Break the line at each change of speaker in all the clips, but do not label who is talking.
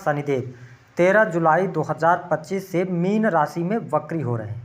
शनिदेव 13 जुलाई 2025 से मीन राशि में वक्री हो रहे हैं।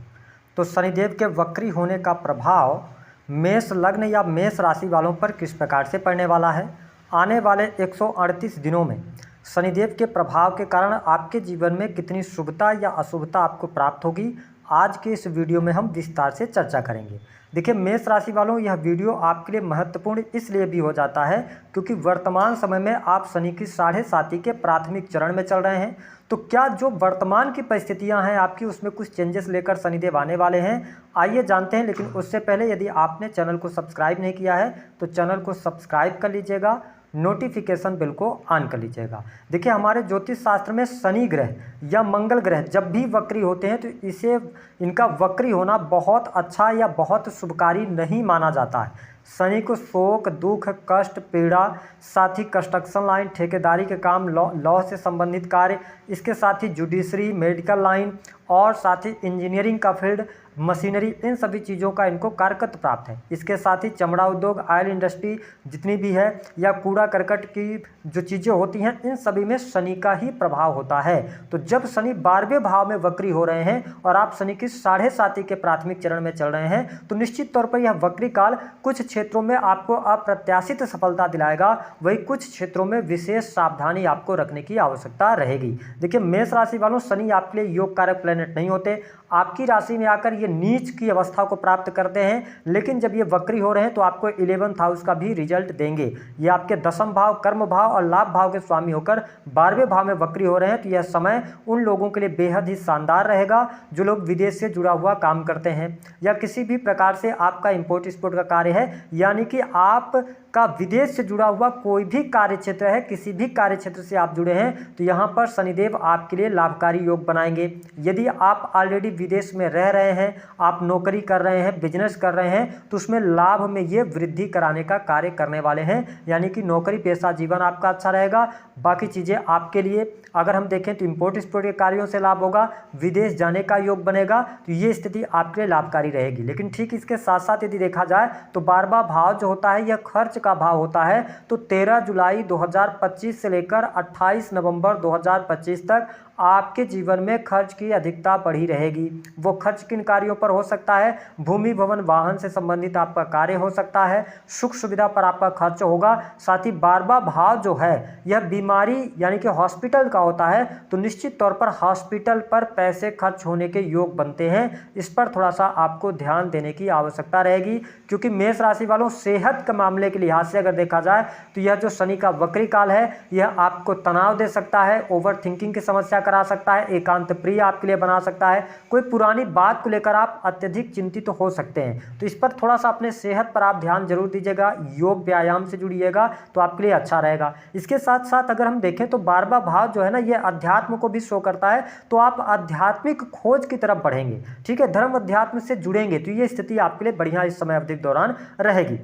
तो शनिदेव के वक्री होने का प्रभाव मेष लग्न या मेष राशि वालों पर किस प्रकार से पड़ने वाला है। आने वाले 138 दिनों में शनिदेव के प्रभाव के कारण आपके जीवन में कितनी शुभता या अशुभता आपको प्राप्त होगी, आज के इस वीडियो में हम विस्तार से चर्चा करेंगे। देखिए मेष राशि वालों, यह वीडियो आपके लिए महत्वपूर्ण इसलिए भी हो जाता है क्योंकि वर्तमान समय में आप शनि की 7.5 के प्राथमिक चरण में चल रहे हैं। तो क्या जो वर्तमान की परिस्थितियां हैं आपकी, उसमें कुछ चेंजेस लेकर शनिदेव आने वाले हैं, आइए जानते हैं। लेकिन उससे पहले यदि आपने चैनल को सब्सक्राइब नहीं किया है तो चैनल को सब्सक्राइब कर लीजिएगा, नोटिफिकेशन बिल को ऑन कर लीजिएगा। देखिए हमारे ज्योतिष शास्त्र में शनि ग्रह या मंगल ग्रह जब भी वक्री होते हैं तो इनका वक्री होना बहुत अच्छा या बहुत शुभकारी नहीं माना जाता है। शनि को शोक, दुख, कष्ट, पीड़ा, साथ ही कंस्ट्रक्शन लाइन, ठेकेदारी के काम, लॉ से संबंधित कार्य, इसके साथ ही जुडिशरी, मेडिकल लाइन और साथ ही इंजीनियरिंग का फील्ड, मशीनरी, इन सभी चीज़ों का इनको कारकत प्राप्त है। इसके साथ ही चमड़ा उद्योग, ऑयल इंडस्ट्री जितनी भी है या कूड़ा करकट की जो चीज़ें होती हैं, इन सभी में शनि का ही प्रभाव होता है। तो जब शनि 12वें भाव में वक्री हो रहे हैं और आप शनि की 7.5 के प्राथमिक चरण में चल रहे हैं तो निश्चित तौर पर यह वक्री काल कुछ क्षेत्रों में आपको अप्रत्याशित सफलता दिलाएगा, वही कुछ क्षेत्रों में विशेष सावधानी आपको रखने की आवश्यकता रहेगी। देखिए मेष राशि वालों, शनि आपके लिए योग कारक प्लैनेट नहीं होते, आपकी राशि में आकर ये नीच की अवस्था को प्राप्त करते हैं, लेकिन जब ये वक्री हो रहे हैं तो आपको 11th हाउस का भी रिजल्ट देंगे। ये आपके 10th भाव, कर्म भाव और लाभ भाव के स्वामी होकर 12वें भाव में वक्री हो रहे हैं। तो यह समय उन लोगों के लिए बेहद ही शानदार रहेगा जो लोग विदेश से जुड़ा हुआ काम करते हैं या किसी भी प्रकार से आपका इंपोर्ट एक्सपोर्ट का कार्य है, यानी कि आप का विदेश से जुड़ा हुआ कोई भी कार्य क्षेत्र है, किसी भी कार्य क्षेत्र से आप जुड़े हैं तो यहाँ पर शनिदेव आपके लिए लाभकारी योग बनाएंगे। यदि आप ऑलरेडी विदेश में रह रहे हैं, आप नौकरी कर रहे हैं, बिजनेस कर रहे हैं, तो उसमें लाभ में ये वृद्धि कराने का कार्य करने वाले हैं, यानी कि नौकरी पेशा जीवन आपका अच्छा रहेगा। बाकी चीज़ें आपके लिए अगर हम देखें तो इंपोर्ट एक्सपोर्ट के कार्यों से लाभ होगा, विदेश जाने का योग बनेगा, तो ये स्थिति आपके लिए लाभकारी रहेगी। लेकिन ठीक इसके साथ साथ यदि देखा जाए तो 12वां भाव जो होता है यह खर्च का भाव होता है। तो 13 जुलाई 2025 से लेकर 28 नवंबर 2025 तक आपके जीवन में खर्च की अधिकता बढ़ी रहेगी। वो खर्च किन कार्यों पर हो सकता है? भूमि, भवन, वाहन से संबंधित आपका कार्य हो सकता है, सुख सुविधा पर आपका खर्च होगा। साथ ही 12वां भाव जो है यह बीमारी यानी कि हॉस्पिटल का होता है, तो निश्चित तौर पर हॉस्पिटल पर पैसे खर्च होने के योग बनते हैं। इस पर थोड़ा सा आपको ध्यान देने की आवश्यकता रहेगी, क्योंकि मेष राशि वालों सेहत के मामले के लिहाज से अगर देखा जाए तो यह जो शनि का वक्री काल है यह आपको तनाव दे सकता है, ओवर थिंकिंग की समस्या करा सकता है, एकांत प्रिय आपके लिए बना सकता है, कोई पुरानी बात को लेकर आप अत्यधिक चिंतित तो हो सकते हैं। तो इस पर थोड़ा सा अपने सेहत पर आप ध्यान जरूर दीजिएगा, योग व्यायाम से जुड़िएगा तो आपके लिए अच्छा रहेगा। इसके साथ साथ अगर हम देखें तो 12वां भाव जो है ना ये अध्यात्म को भी शो करता है, तो आप आध्यात्मिक खोज की तरफ बढ़ेंगे, ठीक है, धर्म अध्यात्म से जुड़ेंगे, तो ये स्थिति आपके लिए बढ़िया इस समय अवधि के दौरान रहेगी।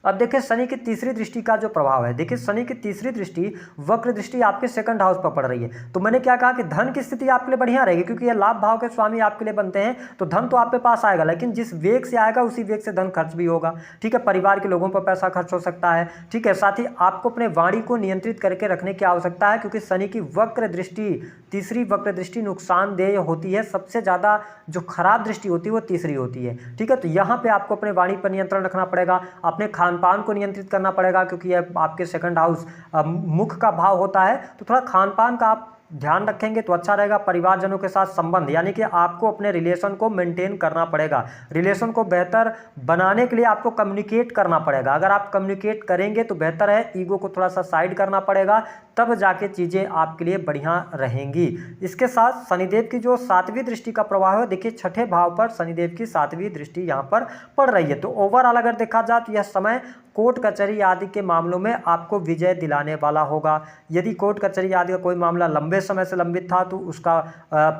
अब देखिए शनि की तीसरी दृष्टि का जो प्रभाव है, देखिए शनि की तीसरी दृष्टि वक्र दृष्टि आपके 2nd हाउस पर पड़ रही है। तो मैंने क्या कहा कि धन की स्थिति आपके लिए बढ़िया रहेगी, क्योंकि ये लाभ भाव के स्वामी आपके लिए बनते हैं, तो धन तो आपके पास आएगा, लेकिन जिस वेग से आएगा उसी वेग से धन खर्च भी होगा, ठीक है। परिवार के लोगों पर पैसा खर्च हो सकता है, ठीक है। साथ ही आपको अपने वाणी को नियंत्रित करके रखने की आवश्यकता है, क्योंकि शनि की वक्र दृष्टि, तीसरी वक्र दृष्टि नुकसानदेह होती है। सबसे ज़्यादा जो खराब दृष्टि होती है वो तीसरी होती है, ठीक है। तो यहाँ पे आपको अपने वाणी पर नियंत्रण रखना पड़ेगा, अपने खान पान को नियंत्रित करना पड़ेगा, क्योंकि यह आपके 2nd हाउस मुख का भाव होता है, तो थोड़ा खान पान का आप ध्यान रखेंगे तो अच्छा रहेगा। परिवारजनों के साथ संबंध, यानी कि आपको अपने रिलेशन को मेंटेन करना पड़ेगा, रिलेशन को बेहतर बनाने के लिए आपको कम्युनिकेट करना पड़ेगा। अगर आप कम्युनिकेट करेंगे तो बेहतर है, ईगो को थोड़ा सा साइड करना पड़ेगा, तब जाके चीज़ें आपके लिए बढ़िया रहेंगी। इसके साथ शनिदेव की जो 7वीं दृष्टि का प्रभाव है, देखिए 6ठे भाव पर शनिदेव की 7वीं दृष्टि यहाँ पर पड़ रही है। तो ओवरऑल अगर देखा जाए तो यह समय कोर्ट कचहरी आदि के मामलों में आपको विजय दिलाने वाला होगा। यदि कोर्ट कचहरी आदि का कोई मामला लंबे लंबे समय से लंबित था तो उसका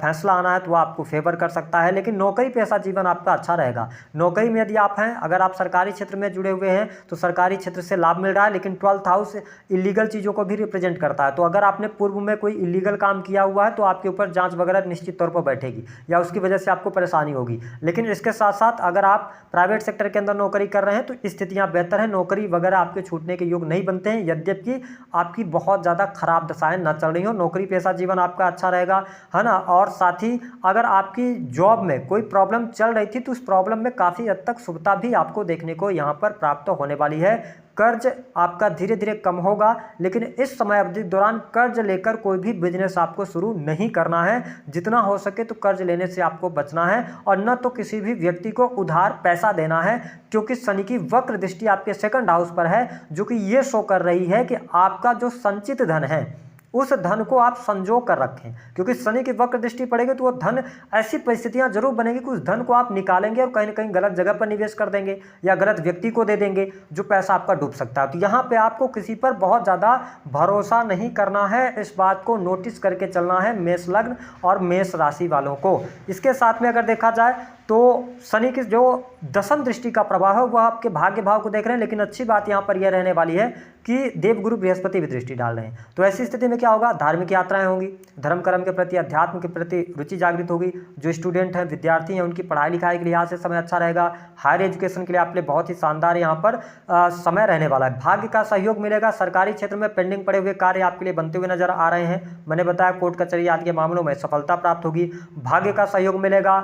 फैसला आना है तो वो आपको फेवर कर सकता है। लेकिन नौकरी पेशा जीवन आपका अच्छा रहेगा। नौकरी में यदि आप हैं, अगर आप सरकारी क्षेत्र में जुड़े हुए हैं तो सरकारी क्षेत्र से लाभ मिल रहा है, लेकिन 12th हाउस इलीगल चीज़ों को भी रिप्रेजेंट करता है। तो अगर आपने पूर्व में कोई इलीगल काम किया हुआ है तो आपके ऊपर जांच वगैरह निश्चित तौर पर बैठेगी या उसकी वजह से आपको परेशानी होगी। लेकिन इसके साथ साथ अगर आप प्राइवेट सेक्टर के अंदर नौकरी कर रहे हैं तो स्थितियां बेहतर हैं, नौकरी वगैरह आपके छूटने के योग नहीं बनते हैं, यद्यपि आपकी बहुत ज़्यादा खराब दशाएं न चल रही हो। नौकरी पेशा जीवन आपका अच्छा रहेगा, है ना। और साथ ही अगर आपकी जॉब में कोई प्रॉब्लम चल रही थी तो उस प्रॉब्लम में काफ़ी हद तक शुभता भी आपको देखने को यहाँ पर प्राप्त होने वाली है। कर्ज आपका धीरे धीरे कम होगा, लेकिन इस समय अवधि के दौरान कर्ज लेकर कोई भी बिजनेस आपको शुरू नहीं करना है। जितना हो सके तो कर्ज लेने से आपको बचना है और न तो किसी भी व्यक्ति को उधार पैसा देना है, क्योंकि शनि की वक्र दृष्टि आपके 2nd हाउस पर है, जो कि ये शो कर रही है कि आपका जो संचित धन है उस धन को आप संजो कर रखें, क्योंकि शनि की वक्र दृष्टि पड़ेगी तो वो धन, ऐसी परिस्थितियां जरूर बनेगी कि उस धन को आप निकालेंगे और कहीं ना कहीं गलत जगह पर निवेश कर देंगे या गलत व्यक्ति को दे देंगे, जो पैसा आपका डूब सकता है। तो यहाँ पे आपको किसी पर बहुत ज़्यादा भरोसा नहीं करना है, इस बात को नोटिस करके चलना है मेष लग्न और मेष राशि वालों को। इसके साथ में अगर देखा जाए तो शनि की जो 10वीं दृष्टि का प्रभाव है वह आपके भाग्य भाव को देख रहे हैं, लेकिन अच्छी बात यहाँ पर यह रहने वाली है कि देवगुरु बृहस्पति भी दृष्टि डाल रहे हैं। तो ऐसी स्थिति में क्या होगा, धार्मिक यात्राएं होंगी, धर्म कर्म के प्रति, अध्यात्म के प्रति रुचि जागृत होगी। जो स्टूडेंट हैं, विद्यार्थी हैं, उनकी पढ़ाई लिखाई के लिहाज से समय अच्छा रहेगा। हायर एजुकेशन के लिए आपके लिए बहुत ही शानदार यहाँ पर समय रहने वाला है। भाग्य का सहयोग मिलेगा। सरकारी क्षेत्र में पेंडिंग पड़े हुए कार्य आपके लिए बनते हुए नजर आ रहे हैं। मैंने बताया कोर्ट कचहरी आदि के मामलों में सफलता प्राप्त होगी। भाग्य का सहयोग मिलेगा।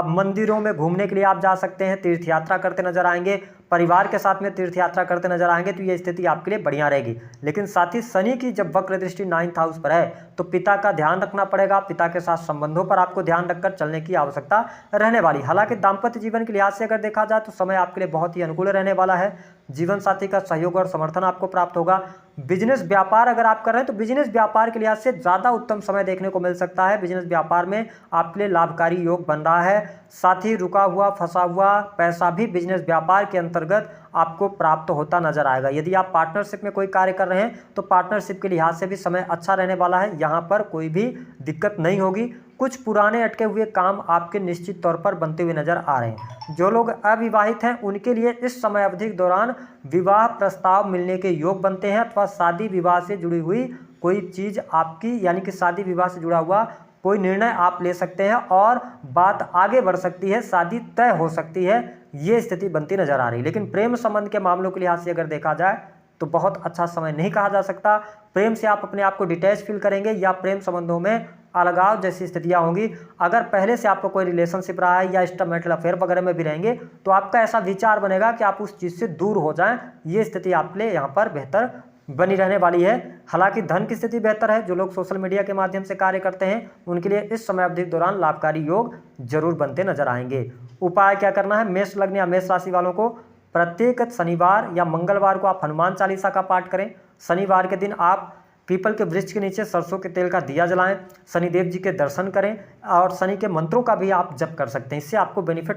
मंदिरों में घूमने के लिए आप जा सकते हैं, तीर्थ यात्रा करते नजर आएंगे, परिवार के साथ में तीर्थ यात्रा करते नजर आएंगे, तो ये स्थिति आपके लिए बढ़िया रहेगी। लेकिन साथ ही शनि की जब वक्र दृष्टि 9th हाउस पर है तो पिता का ध्यान रखना पड़ेगा। पिता के साथ संबंधों पर आपको ध्यान रखकर चलने की आवश्यकता रहने वाली। हालांकि दाम्पत्य जीवन के लिहाज से अगर देखा जाए तो समय आपके लिए बहुत ही अनुकूल रहने वाला है। जीवन साथी का सहयोग और समर्थन आपको प्राप्त होगा। बिजनेस व्यापार अगर आप कर रहे हैं तो बिजनेस व्यापार के लिहाज से ज़्यादा उत्तम समय देखने को मिल सकता है। बिजनेस व्यापार में आपके लिए लाभकारी योग बन रहा है। साथ ही रुका हुआ फंसा हुआ पैसा भी बिजनेस व्यापार के अंतर्गत आपको प्राप्त होता नजर आएगा। यदि आप पार्टनरशिप में कोई कार्य कर रहे हैं तो पार्टनरशिप के लिहाज से भी समय अच्छा रहने वाला है। यहाँ पर कोई भी दिक्कत नहीं होगी। कुछ पुराने अटके हुए काम आपके निश्चित तौर पर बनते हुए नजर आ रहे हैं। जो लोग अविवाहित हैं उनके लिए इस समय अवधि के दौरान विवाह प्रस्ताव मिलने के योग बनते हैं, अथवा शादी विवाह से जुड़ी हुई कोई चीज़ आपकी, यानी कि शादी विवाह से जुड़ा हुआ कोई निर्णय आप ले सकते हैं और बात आगे बढ़ सकती है, शादी तय हो सकती है, ये स्थिति बनती नजर आ रही है। लेकिन प्रेम संबंध के मामलों के लिहाज से अगर देखा जाए तो बहुत अच्छा समय नहीं कहा जा सकता। प्रेम से आप अपने आप को डिटैच फील करेंगे या प्रेम संबंधों में अलगाव जैसी स्थितियां होंगी। अगर पहले से आपको कोई रिलेशनशिप रहा है या एक्स्ट्रा मैरिटल अफेयर वगैरह में भी रहेंगे तो आपका ऐसा विचार बनेगा कि आप उस चीज़ से दूर हो जाएं। ये स्थिति आपके लिए यहाँ पर बेहतर बनी रहने वाली है। हालांकि धन की स्थिति बेहतर है। जो लोग सोशल मीडिया के माध्यम से कार्य करते हैं उनके लिए इस समय अवधि के दौरान लाभकारी योग जरूर बनते नजर आएंगे। उपाय क्या करना है, मेष लग्न या मेष राशि वालों को प्रत्येक शनिवार या मंगलवार को आप हनुमान चालीसा का पाठ करें। शनिवार के दिन आप पीपल के वृक्ष के नीचे सरसों के तेल का दिया जलाएं, शनिदेव जी के दर्शन करें और शनि के मंत्रों का भी आप जप कर सकते हैं। इससे आपको बेनिफिट